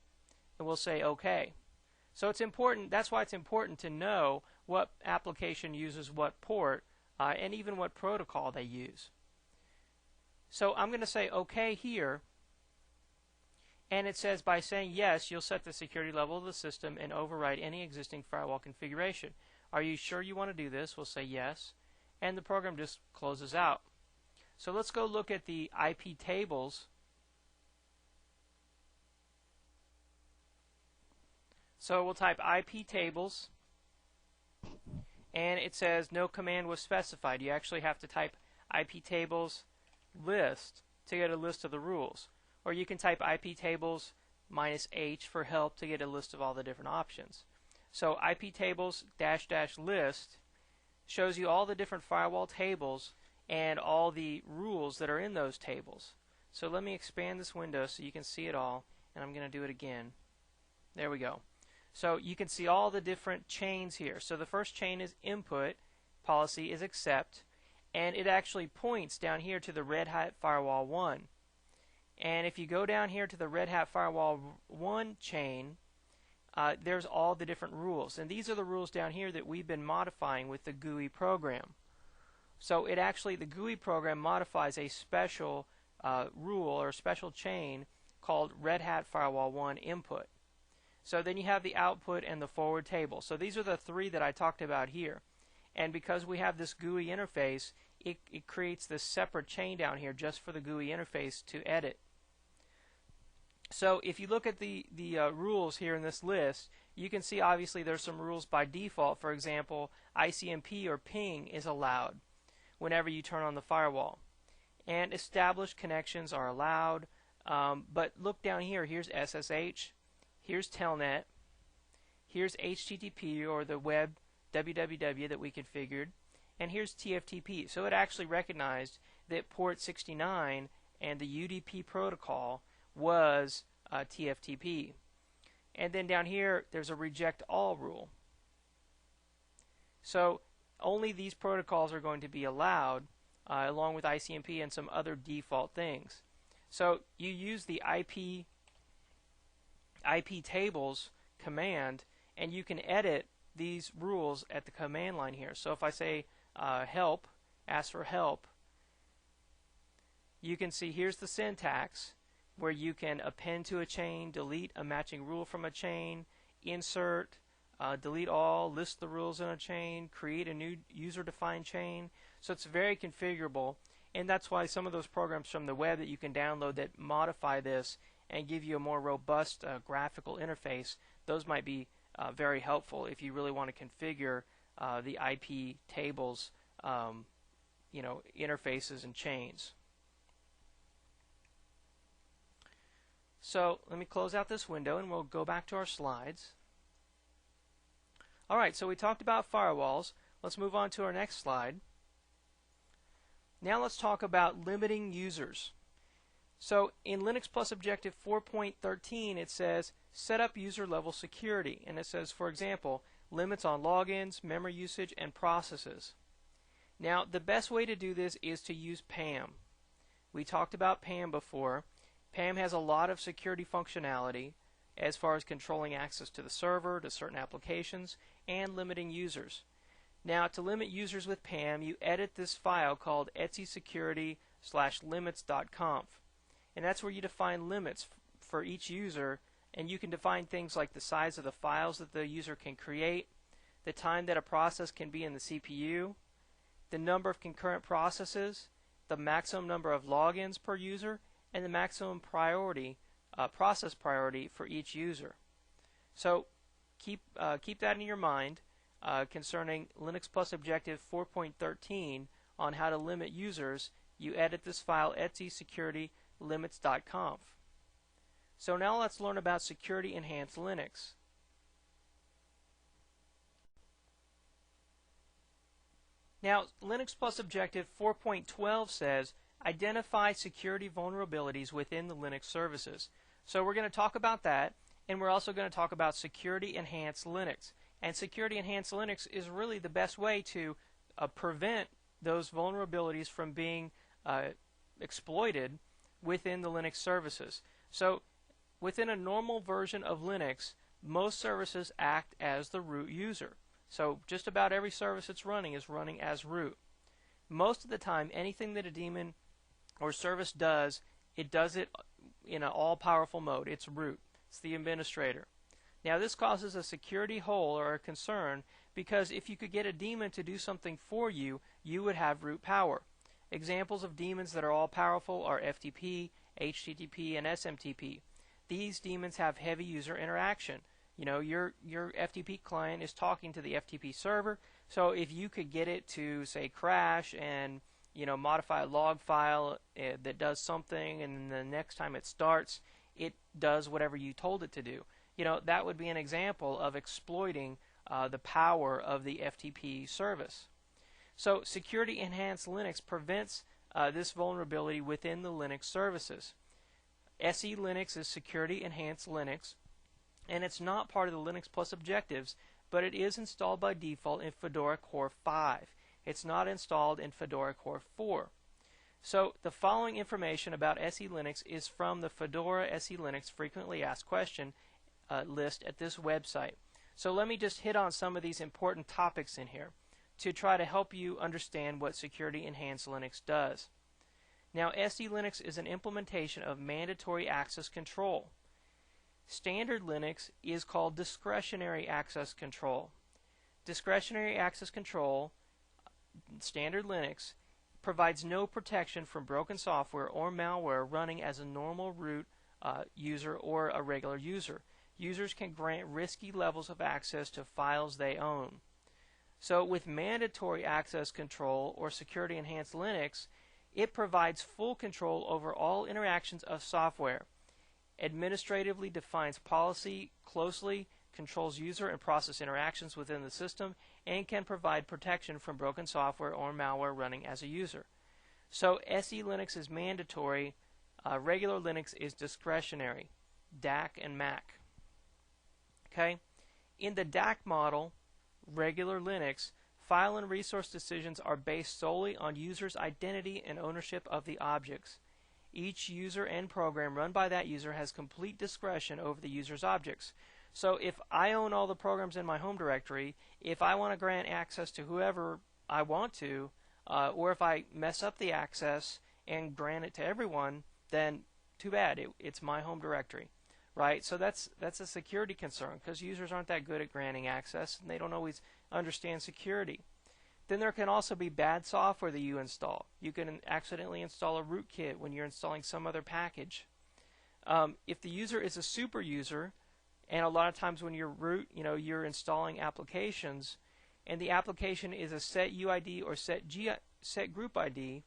and we'll say OK. So it's important, that's why it's important to know what application uses what port and even what protocol they use. So I'm going to say OK here, and it says by saying yes, you'll set the security level of the system and override any existing firewall configuration. Are you sure you want to do this? We'll say yes, and the program just closes out. So let's go look at the IP tables. So we'll type IP tables, and it says no command was specified. You actually have to type IP tables list to get a list of the rules. Or you can type IP tables -H for help to get a list of all the different options. So IP tables -- list shows you all the different firewall tables and all the rules that are in those tables. So let me expand this window so you can see it all, and I'm going to do it again. There we go. So you can see all the different chains here. So the first chain is input, policy is accept, and it actually points down here to the Red Hat Firewall 1. And if you go down here to the Red Hat Firewall 1 chain, there's all the different rules. And these are the rules down here that we've been modifying with the GUI program. So it actually, the GUI program modifies a special rule or special chain called Red Hat Firewall 1 input. So then you have the output and the forward table. So these are the three that I talked about here. And because we have this GUI interface, it creates this separate chain down here just for the GUI interface to edit. So if you look at the rules here in this list, you can see obviously there's some rules by default. For example, ICMP or ping is allowed whenever you turn on the firewall. And established connections are allowed. But look down here, here's SSH, here's Telnet, here's HTTP or the web www that we configured, and here's TFTP. So it actually recognized that port 69 and the UDP protocol was TFTP. And then down here there's a reject all rule. So only these protocols are going to be allowed along with ICMP and some other default things. So you use the IP tables command, and you can edit these rules at the command line here. So if I say help, ask for help, you can see here's the syntax where you can append to a chain, delete a matching rule from a chain, insert, delete all, list the rules in a chain, create a new user-defined chain. So it's very configurable, and that's why some of those programs from the web that you can download that modify this and give you a more robust graphical interface, those might be very helpful if you really want to configure the IP tables, interfaces and chains. So let me close out this window and we'll go back to our slides. Alright, so we talked about firewalls. Let's move on to our next slide. Now let's talk about limiting users. So in Linux Plus Objective 4.13 it says set up user level security, and it says, for example, limits on logins, memory usage, and processes. Now the best way to do this is to use PAM. We talked about PAM before. PAM has a lot of security functionality as far as controlling access to the server, to certain applications, and limiting users. Now to limit users with PAM, you edit this file called /limits.conf, and that's where you define limits for each user, and you can define things like the size of the files that the user can create, the time that a process can be in the CPU, the number of concurrent processes, the maximum number of logins per user, and the maximum process priority for each user. So keep that in your mind concerning Linux Plus Objective 4.13 on how to limit users. You edit this file /security-limits.conf. So now let's learn about Security Enhanced Linux. Now Linux Plus Objective 4.12 says identify security vulnerabilities within the Linux services. So we're going to talk about that, and we're also going to talk about Security Enhanced Linux. And Security Enhanced Linux is really the best way to prevent those vulnerabilities from being exploited within the Linux services. So within a normal version of Linux, most services act as the root user. So just about every service it's running is running as root. Most of the time, anything that a daemon or service does, it does it in an all-powerful mode. It's root. It's the administrator. Now this causes a security hole or a concern, because if you could get a daemon to do something for you, you would have root power. Examples of daemons that are all-powerful are FTP, HTTP, and SMTP. These daemons have heavy user interaction. You know, your FTP client is talking to the FTP server, so if you could get it to, say, crash and, you know, modify a log file that does something, and the next time it starts, it does whatever you told it to do. You know, that would be an example of exploiting the power of the FTP service. So Security Enhanced Linux prevents this vulnerability within the Linux services. SE Linux is Security Enhanced Linux, and it's not part of the Linux Plus objectives, but it is installed by default in Fedora Core 5. It's not installed in Fedora Core 4. So the following information about SE Linux is from the Fedora SE Linux Frequently Asked Question list at this website. So let me just hit on some of these important topics in here to try to help you understand what Security Enhanced Linux does. Now, SE Linux is an implementation of mandatory access control. Standard Linux is called discretionary access control. Discretionary access control, Standard Linux, provides no protection from broken software or malware running as a normal root user or a regular user. Users can grant risky levels of access to files they own. So with mandatory access control or Security Enhanced Linux, it provides full control over all interactions of software, administratively defines policy closely, controls user and process interactions within the system, and can provide protection from broken software or malware running as a user. So SE Linux is mandatory, regular Linux is discretionary, DAC and Mac. Okay? In the DAC model, regular Linux, file and resource decisions are based solely on users' identity and ownership of the objects. Each user and program run by that user has complete discretion over the user's objects. So if I own all the programs in my home directory, if I want to grant access to whoever I want to, or if I mess up the access and grant it to everyone, then too bad, it's my home directory. Right? So that's a security concern, because users aren't that good at granting access and they don't always understand security. Then there can also be bad software that you install. You can accidentally install a rootkit when you're installing some other package. If the user is a super user, and a lot of times when you're root, you know, you're installing applications, and the application is a set UID or set group ID.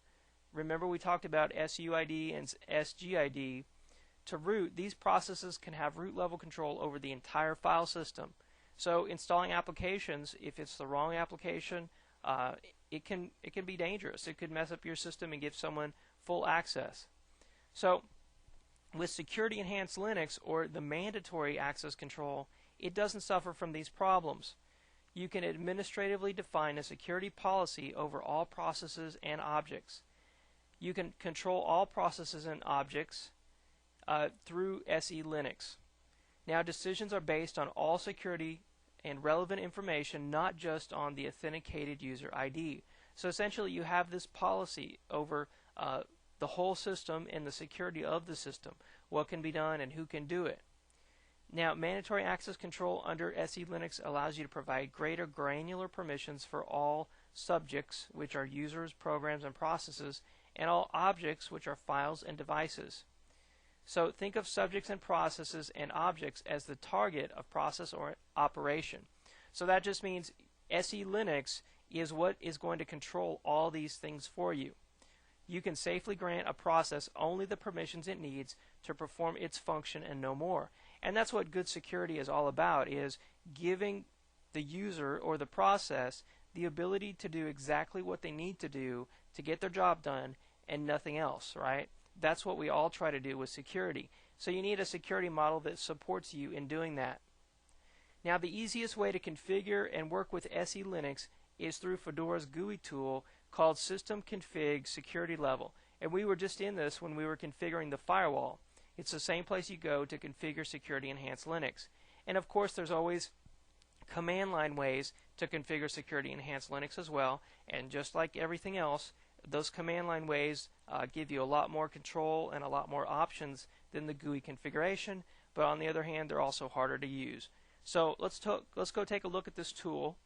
Remember we talked about SUID and SGID. To root, these processes can have root level control over the entire file system. So installing applications, if it's the wrong application, it can be dangerous. It could mess up your system and give someone full access. So with Security Enhanced Linux, or the mandatory access control, it doesn't suffer from these problems. You can administratively define a security policy over all processes and objects. You can control all processes and objects through SE Linux. Now, decisions are based on all security and relevant information, not just on the authenticated user ID. So essentially you have this policy over the whole system and the security of the system, what can be done and who can do it. Now, mandatory access control under SE Linux allows you to provide greater granular permissions for all subjects, which are users, programs, and processes, and all objects, which are files and devices. So think of subjects and processes and objects as the target of process or operation. So that just means SE Linux is what is going to control all these things for you. You can safely grant a process only the permissions it needs to perform its function and no more. And that's what good security is all about, is giving the user or the process the ability to do exactly what they need to do to get their job done and nothing else, right? That's what we all try to do with security. So you need a security model that supports you in doing that. Now, the easiest way to configure and work with SE Linux is through Fedora's GUI tool called System Config Security Level. And we were just in this when we were configuring the firewall. It's the same place you go to configure Security Enhanced Linux. And of course, there's always command line ways to configure security enhanced Linux as well. And just like everything else, those command line ways give you a lot more control and a lot more options than the GUI configuration. But on the other hand, they're also harder to use. So let's go take a look at this tool.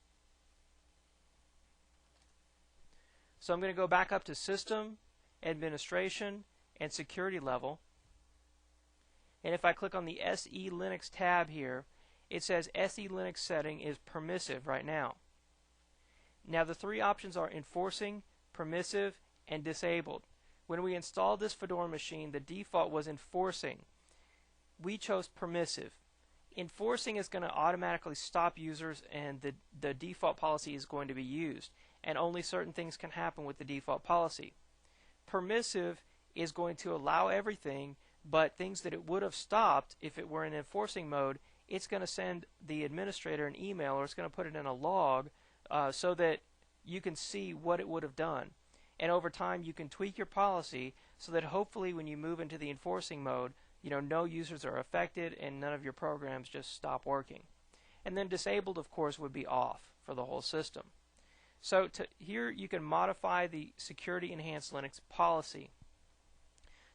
So I'm going to go back up to System, Administration, and Security level. And if I click on the SE Linux tab here, it says SE Linux setting is permissive right now. Now the three options are enforcing, permissive, and disabled. When we installed this Fedora machine, the default was enforcing. We chose permissive. Enforcing is going to automatically stop users, and the default policy is going to be used, and only certain things can happen with the default policy. Permissive is going to allow everything, but things that it would have stopped if it were in enforcing mode, it's going to send the administrator an email, or it's going to put it in a log so that you can see what it would have done. And over time you can tweak your policy so that hopefully when you move into the enforcing mode, no users are affected and none of your programs just stop working. And then disabled, of course, would be off for the whole system. So here you can modify the security enhanced Linux policy.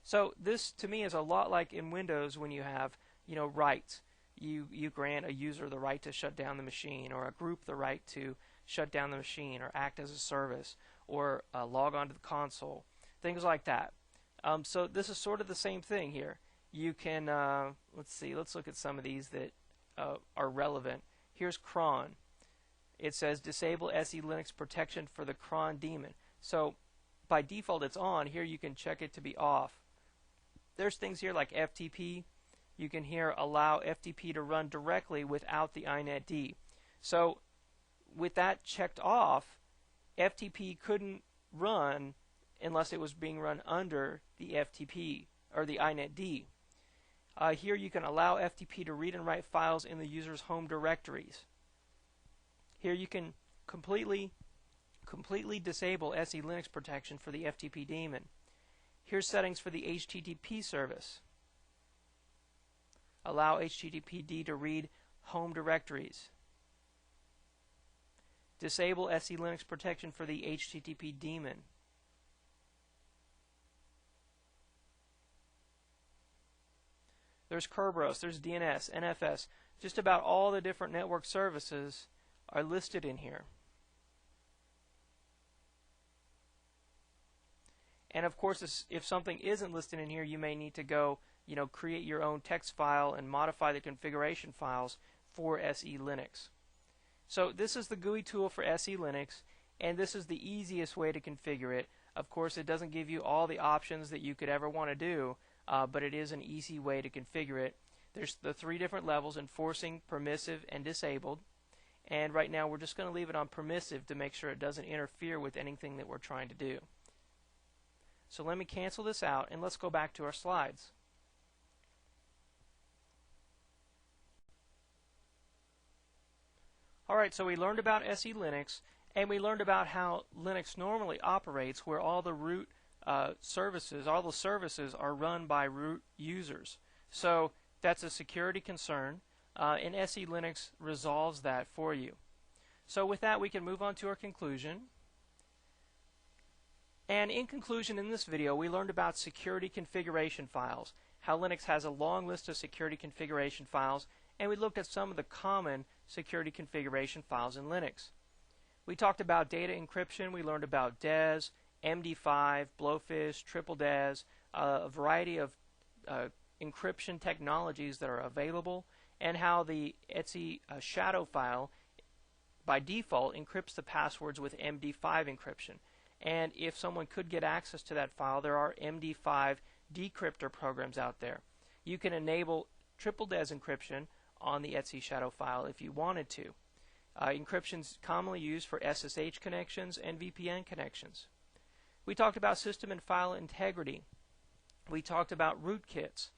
So this to me is a lot like in Windows when you have rights. You grant a user the right to shut down the machine, or a group the right to shut down the machine, or act as a service, or log on to the console, things like that. So this is sort of the same thing here. You can, let's look at some of these that are relevant. Here's cron. It says disable SE Linux protection for the cron daemon. So by default it's on. Here you can check it to be off. There's things here like FTP. You can here allow FTP to run directly without the inetd. So with that checked off, FTP couldn't run unless it was being run under the FTP or the inetd. Here you can allow FTP to read and write files in the user's home directories. Here you can completely disable SE Linux protection for the FTP daemon. Here's settings for the HTTP service. Allow HTTPD to read home directories. Disable SE Linux protection for the HTTP daemon. There's Kerberos, there's DNS, NFS. Just about all the different network services are listed in here. And of course, if something isn't listed in here, you may need to go, create your own text file and modify the configuration files for SE Linux. So this is the GUI tool for SE Linux, and this is the easiest way to configure it. Of course, it doesn't give you all the options that you could ever want to do, but it is an easy way to configure it. There's the three different levels: enforcing, permissive, and disabled. And right now we're just going to leave it on permissive to make sure it doesn't interfere with anything that we're trying to do. So let me cancel this out, and let's go back to our slides. Alright, so we learned about SE Linux, and we learned about how Linux normally operates, where all the root services, all the services are run by root users. So that's a security concern, and SE Linux resolves that for you. So with that, we can move on to our conclusion. And in conclusion, in this video, we learned about security configuration files, how Linux has a long list of security configuration files, and we looked at some of the common security configuration files in Linux. We talked about data encryption. We learned about DES, MD5, Blowfish, Triple DES, a variety of encryption technologies that are available, and how the Etsy shadow file by default encrypts the passwords with MD5 encryption. And if someone could get access to that file, there are MD5 decryptor programs out there. You can enable Triple DES encryption on the Etsy shadow file if you wanted to. Encryption is commonly used for SSH connections and VPN connections. We talked about system and file integrity. We talked about rootkits.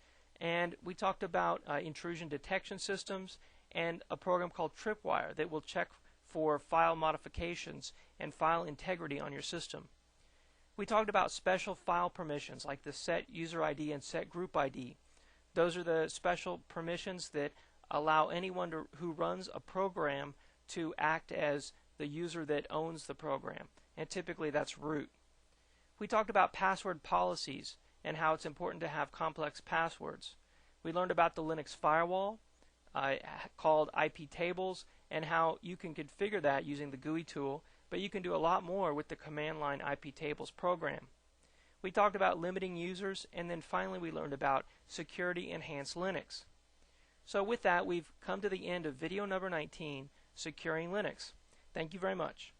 And we talked about intrusion detection systems and a program called Tripwire that will check for file modifications and file integrity on your system. We talked about special file permissions like the set user ID and set group ID. Those are the special permissions that allow anyone who runs a program to act as the user that owns the program, and typically that's root. We talked about password policies and how it's important to have complex passwords. We learned about the Linux firewall called IP tables and how you can configure that using the GUI tool, but you can do a lot more with the command line IP tables program. We talked about limiting users, and then finally we learned about security enhanced Linux. So with that, we've come to the end of video number 19, Securing Linux. Thank you very much.